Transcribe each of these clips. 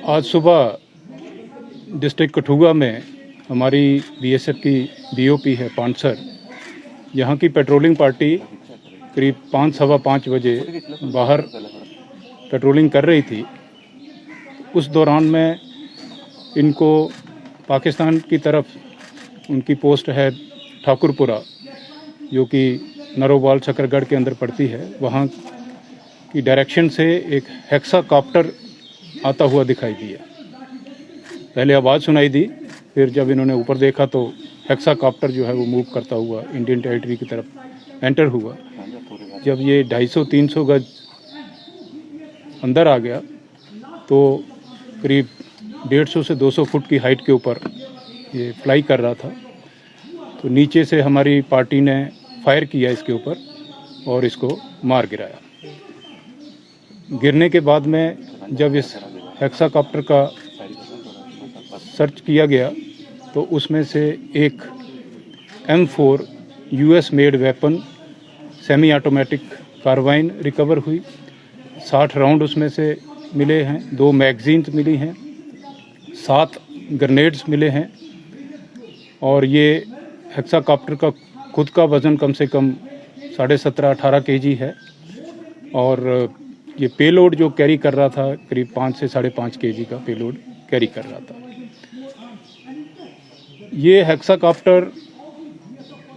आज सुबह डिस्ट्रिक्ट कठुआ में हमारी बीएसएफ की बीओपी है पानसर, यहाँ की पेट्रोलिंग पार्टी करीब 5-5:15 बजे बाहर पेट्रोलिंग कर रही थी। उस दौरान में इनको पाकिस्तान की तरफ उनकी पोस्ट है ठाकुरपुरा, जो कि नरोवाल शकरगढ़ के अंदर पड़ती है, वहाँ की डायरेक्शन से एक हेक्साकॉप्टर आता हुआ दिखाई दिया। पहले आवाज़ सुनाई दी, फिर जब इन्होंने ऊपर देखा तो हेक्साकॉप्टर जो है वो मूव करता हुआ इंडियन टेरिटरी की तरफ एंटर हुआ। जब ये 250-300 गज अंदर आ गया तो करीब 150 से 200 फुट की हाइट के ऊपर ये फ्लाई कर रहा था। तो नीचे से हमारी पार्टी ने फायर किया इसके ऊपर और इसको मार गिराया। गिरने के बाद में जब इस हेक्साकॉप्टर का सर्च किया गया तो उसमें से एक M4 US made weapon semi automatic carbine recover हुई। 60 राउंड उसमें से मिले हैं, 2 मैगजीन्स मिली हैं, 7 ग्रेनेड्स मिले हैं और ये हेक्साकॉप्टर का खुद का वज़न कम से कम 17.5-18 kg है और ये पेलोड जो कैरी कर रहा था करीब 5 से 5.5 kg का पेलोड कैरी कर रहा था। ये हेक्साकॉप्टर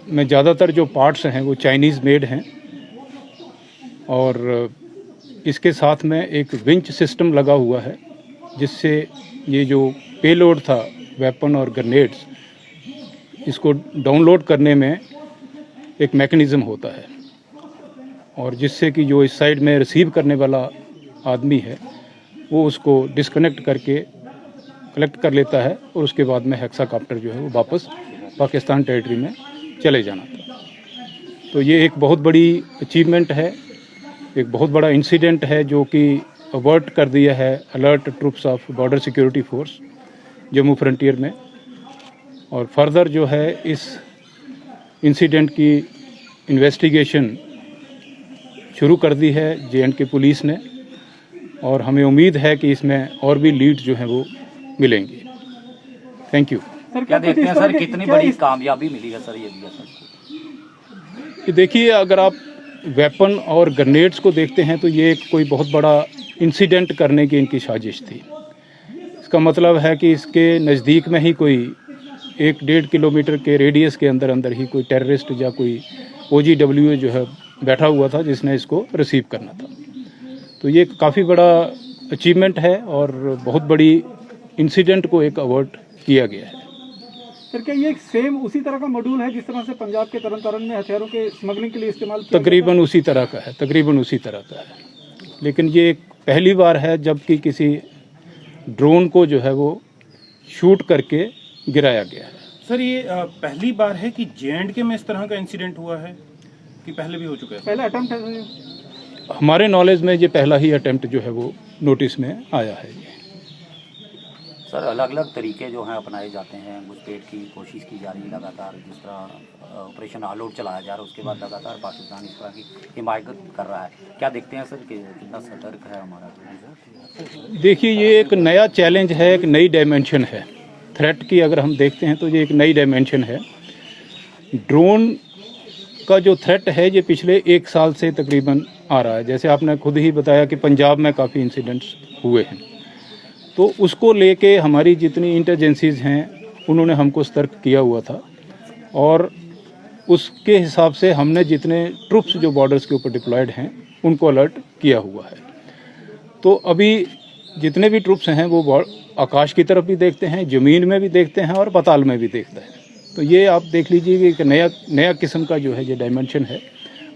में ज़्यादातर जो पार्ट्स हैं वो चाइनीज़ मेड हैं और इसके साथ में एक विंच सिस्टम लगा हुआ है, जिससे ये जो पेलोड था वेपन और ग्रेनेड्स, इसको डाउनलोड करने में एक मैकेनिज़्म होता है और जिससे कि जो इस साइड में रिसीव करने वाला आदमी है वो उसको डिस्कनेक्ट करके कलेक्ट कर लेता है और उसके बाद में हेक्साकॉप्टर जो है वो वापस पाकिस्तान टेरिटरी में चले जाना था। तो ये एक बहुत बड़ी अचीवमेंट है, एक बहुत बड़ा इंसिडेंट है जो कि अवर्ट कर दिया है alert troops of border security force Jammu frontier में। और फर्दर जो है इस इंसिडेंट की इन्वेस्टिगेशन शुरू कर दी है J&K पुलिस ने और हमें उम्मीद है कि इसमें और भी लीड जो हैं वो मिलेंगी। Thank you. सर क्या देखते हैं सर, कितनी बड़ी कामयाबी मिली है सर ये भी? देखिए, अगर आप वेपन और ग्रेनेड्स को देखते हैं तो ये कोई बहुत बड़ा इंसिडेंट करने की इनकी साजिश थी। इसका मतलब है कि इसके नज़दीक में ही कोई 1-1.5 किलोमीटर के रेडियस के अंदर अंदर ही कोई टेररिस्ट या कोई OGWA जो है बैठा हुआ था जिसने इसको रिसीव करना था। तो ये काफ़ी बड़ा अचीवमेंट है और बहुत बड़ी इंसिडेंट को एक अवॉर्ड किया गया है। सर क्या ये सेम उसी तरह का मॉड्यूल है जिस तरह से पंजाब के तरन में हथियारों के स्मगलिंग के लिए इस्तेमाल किया? तकरीबन उसी तरह का है, तकरीबन उसी तरह का है। लेकिन ये पहली बार है जबकि किसी ड्रोन को जो है वो शूट करके गिराया गया है। सर ये पहली बार है कि J&K में इस तरह का इंसिडेंट हुआ है कि पहले भी हो चुका है? पहला अटेम्प्ट है हमारे नॉलेज में, ये पहला ही अटेम्प्ट जो है वो नोटिस में आया है। ये सर अलग अलग तरीके जो हैं अपनाए जाते हैं, घुसपैठ की कोशिश की जा रही है लगातार, जिस तरह ऑपरेशन ऑल आउट चलाया जा रहा है उसके बाद लगातार पाकिस्तान इस तरह की हिमायत कर रहा है। क्या देखते हैं सर कि कितना सतर्क है हमारा? देखिए, ये एक नया चैलेंज है, एक नई डायमेंशन है थ्रेट की। अगर हम देखते हैं तो ये एक नई डायमेंशन है। ड्रोन का जो थ्रेट है ये पिछले 1 साल से तकरीबन आ रहा है। जैसे आपने खुद ही बताया कि पंजाब में काफ़ी इंसिडेंट्स हुए हैं, तो उसको लेके हमारी जितनी इंटेलिजेंसीज हैं उन्होंने हमको सतर्क किया हुआ था और उसके हिसाब से हमने जितने ट्रूप्स जो बॉर्डर्स के ऊपर डिप्लॉयड हैं उनको अलर्ट किया हुआ है। तो अभी जितने भी ट्रूप्स हैं वो आकाश की तरफ भी देखते हैं, ज़मीन में भी देखते हैं और पाताल में भी देखते हैं। तो ये आप देख लीजिए कि एक नया किस्म का जो है ये डायमेंशन है।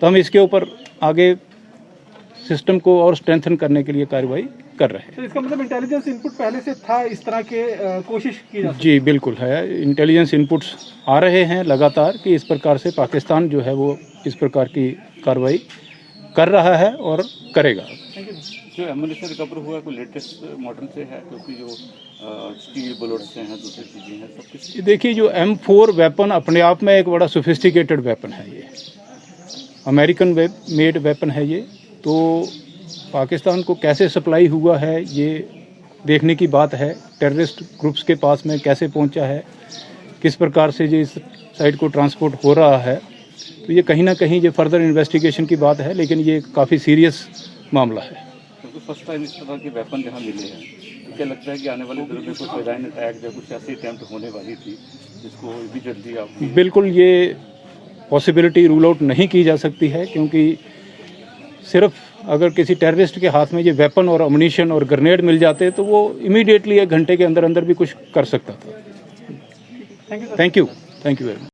तो हम इसके ऊपर आगे सिस्टम को और स्ट्रेंथन करने के लिए कार्रवाई कर रहे हैं। तो इसका मतलब इंटेलिजेंस इनपुट पहले से था, इस तरह के कोशिश की जाती है? जी बिल्कुल है, इंटेलिजेंस इनपुट्स आ रहे हैं लगातार कि इस प्रकार से पाकिस्तान जो है वो इस प्रकार की कार्रवाई कर रहा है और करेगा। जो एम्यूनिशन रिकवर हुआ है कोई लेटेस्ट मॉडल से है, क्योंकि जो स्टील बुलेट्स हैं, दूसरी चीज़ें हैं, सब कुछ? देखिए, जो M4 वेपन अपने आप में एक बड़ा सोफिस्टिकेटेड वेपन है। ये अमेरिकन मेड वेपन है। ये तो पाकिस्तान को कैसे सप्लाई हुआ है ये देखने की बात है। टेररिस्ट ग्रुप्स के पास में कैसे पहुंचा है, किस प्रकार से ये इस साइड को ट्रांसपोर्ट हो रहा है, तो ये कहीं ना कहीं ये फर्दर इन्वेस्टिगेशन की बात है, लेकिन ये काफ़ी सीरियस मामला है। क्योंकि फर्स्ट टाइम इस तरह के वेपन जहाँ मिले हैं, तो क्या लगता है कि आने वाले दिनों में कुछ डिजाइन अटैक या कुछ ऐसी अटैम्प्ट होने वाली थी जिसको इमीडिएटली आप बिल्कुल ये पॉसिबिलिटी रूल आउट नहीं की जा सकती है, क्योंकि सिर्फ अगर किसी टेररिस्ट के हाथ में ये वेपन और अम्यूनिशन और ग्रेनेड मिल जाते तो वो इमीडिएटली 1 घंटे के अंदर अंदर भी कुछ कर सकता था। Thank you very much.